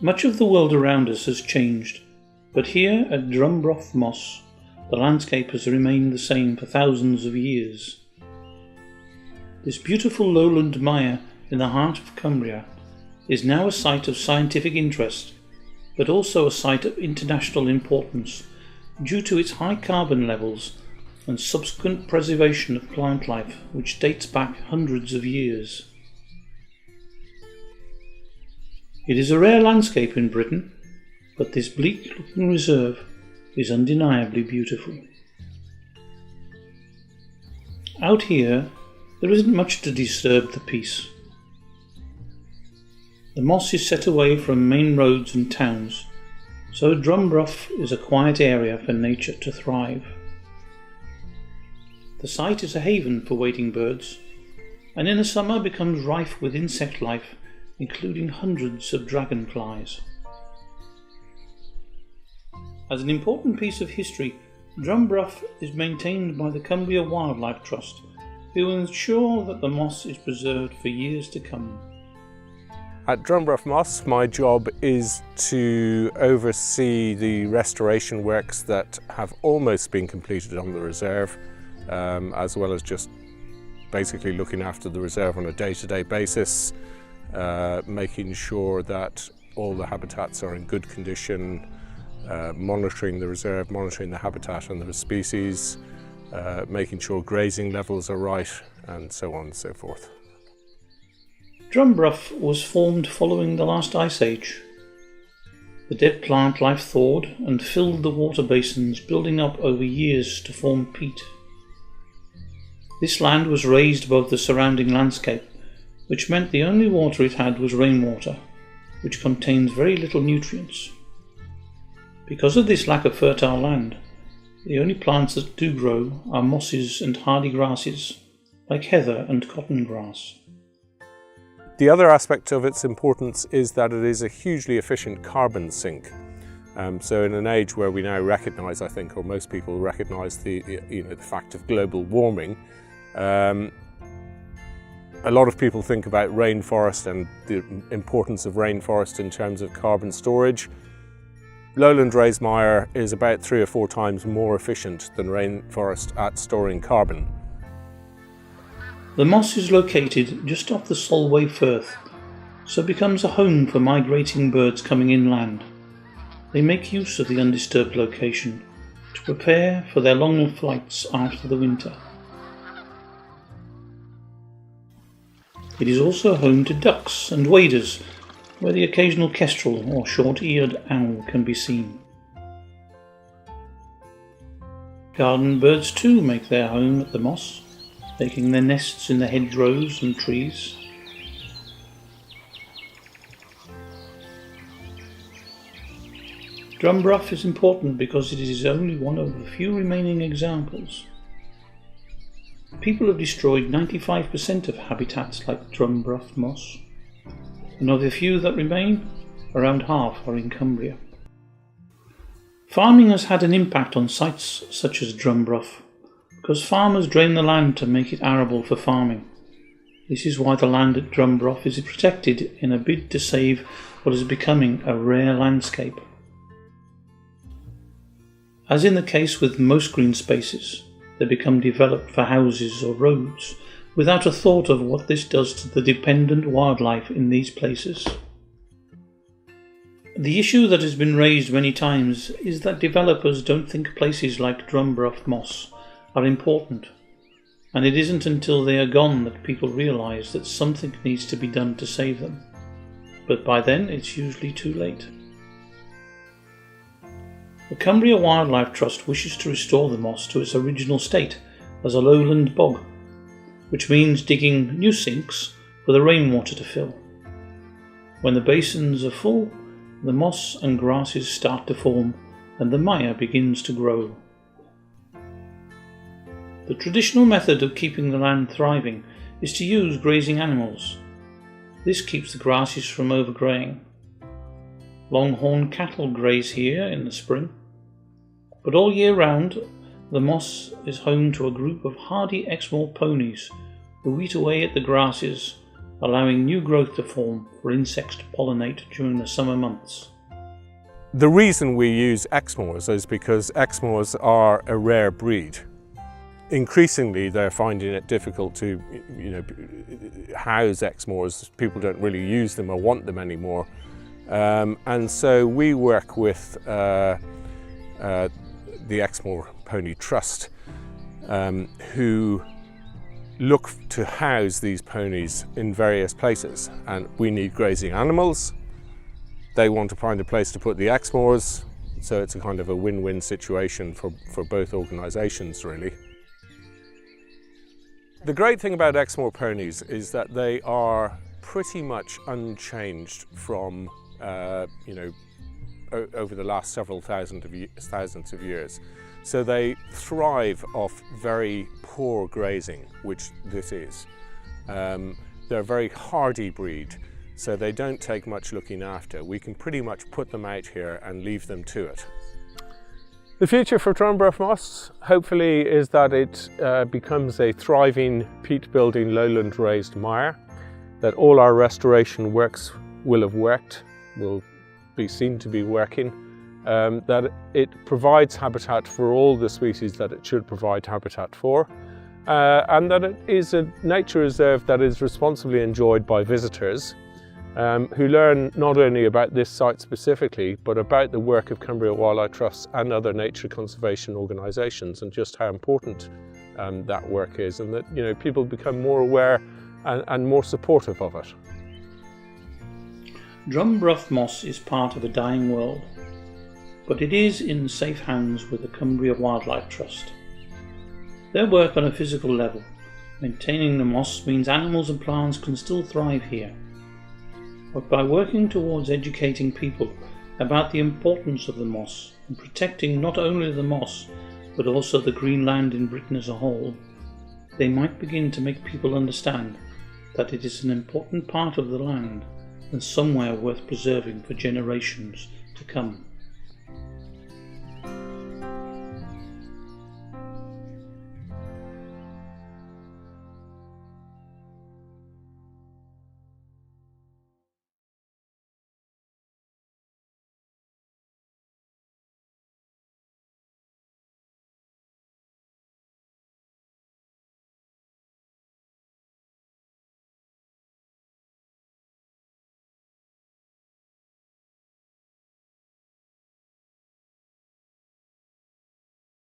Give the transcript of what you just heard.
Much of the world around us has changed, but here at Drumburgh Moss, the landscape has remained the same for thousands of years. This beautiful lowland mire in the heart of Cumbria is now a site of scientific interest, but also a site of international importance due to its high carbon levels and subsequent preservation of plant life which dates back hundreds of years. It is a rare landscape in Britain, but this bleak-looking reserve is undeniably beautiful. Out here, there isn't much to disturb the peace. The moss is set away from main roads and towns, so Drumburgh is a quiet area for nature to thrive. The site is a haven for wading birds, and in the summer becomes rife with insect life, including hundreds of dragonflies. As an important piece of history, Drumburgh is maintained by the Cumbria Wildlife Trust, who will ensure that the moss is preserved for years to come. At Drumburgh Moss, my job is to oversee the restoration works that have almost been completed on the reserve, as well as just basically looking after the reserve on a day-to-day basis, making sure that all the habitats are in good condition, monitoring the reserve, monitoring the habitat and the species, making sure grazing levels are right, and so on and so forth. Drumburgh was formed following the last ice age. The dead plant life thawed and filled the water basins, building up over years to form peat. This land was raised above the surrounding landscape, which meant the only water it had was rainwater, which contains very little nutrients. Because of this lack of fertile land, the only plants that do grow are mosses and hardy grasses, like heather and cotton grass. The other aspect of its importance is that it is a hugely efficient carbon sink. So in an age where we now recognise, I think, or most people recognise the fact of global warming, a lot of people think about rainforest and the importance of rainforest in terms of carbon storage. Lowland raised mire is about 3 or 4 times more efficient than rainforest at storing carbon. The moss is located just off the Solway Firth, so it becomes a home for migrating birds coming inland. They make use of the undisturbed location to prepare for their longer flights after the winter. It is also home to ducks and waders, where the occasional kestrel or short-eared owl can be seen. Garden birds too make their home at the moss, making their nests in the hedgerows and trees. Drumburgh is important because it is only one of the few remaining examples. People have destroyed 95% of habitats like Drumburgh moss, and of the few that remain, around half are in Cumbria. Farming has had an impact on sites such as Drumburgh, because farmers drain the land to make it arable for farming. This is why the land at Drumburgh is protected in a bid to save what is becoming a rare landscape. As in the case with most green spaces, they become developed for houses or roads, without a thought of what this does to the dependent wildlife in these places. The issue that has been raised many times is that developers don't think places like Drumburgh Moss are important, and it isn't until they are gone that people realise that something needs to be done to save them. But by then it's usually too late. The Cumbria Wildlife Trust wishes to restore the moss to its original state as a lowland bog, which means digging new sinks for the rainwater to fill. When the basins are full, the moss and grasses start to form and the mire begins to grow. The traditional method of keeping the land thriving is to use grazing animals. This keeps the grasses from overgrowing. Longhorn cattle graze here in the spring, but all year round the moss is home to a group of hardy Exmoor ponies who eat away at the grasses allowing new growth to form for insects to pollinate during the summer months. The reason we use exmoors is because exmoors are a rare breed. Increasingly, they're finding it difficult to, house exmoors. People don't really use them or want them anymore. And so we work with the Exmoor Pony Trust, who look to house these ponies in various places. And we need grazing animals. They want to find a place to put the exmoors. So it's a kind of a win-win situation for both organisations, really. The great thing about Exmoor ponies is that they are pretty much unchanged from, over the last several thousands of years. So they thrive off very poor grazing, which this is. They're a very hardy breed, so they don't take much looking after. We can pretty much put them out here and leave them to it. The future for Drumburgh Moss, hopefully, is that it becomes a thriving peat-building lowland raised mire, that all our restoration works will have worked, will be seen to be working, that it provides habitat for all the species that it should provide habitat for, and that it is a nature reserve that is responsibly enjoyed by visitors who learn not only about this site specifically, but about the work of Cumbria Wildlife Trusts and other nature conservation organisations, and just how important that work is, and that people become more aware and more supportive of it. Drumburgh Moss is part of a dying world, but it is in safe hands with the Cumbria Wildlife Trust. Their work on a physical level, maintaining the moss, means animals and plants can still thrive here. But by working towards educating people about the importance of the moss and protecting not only the moss but also the green land in Britain as a whole, they might begin to make people understand that it is an important part of the land and somewhere worth preserving for generations to come.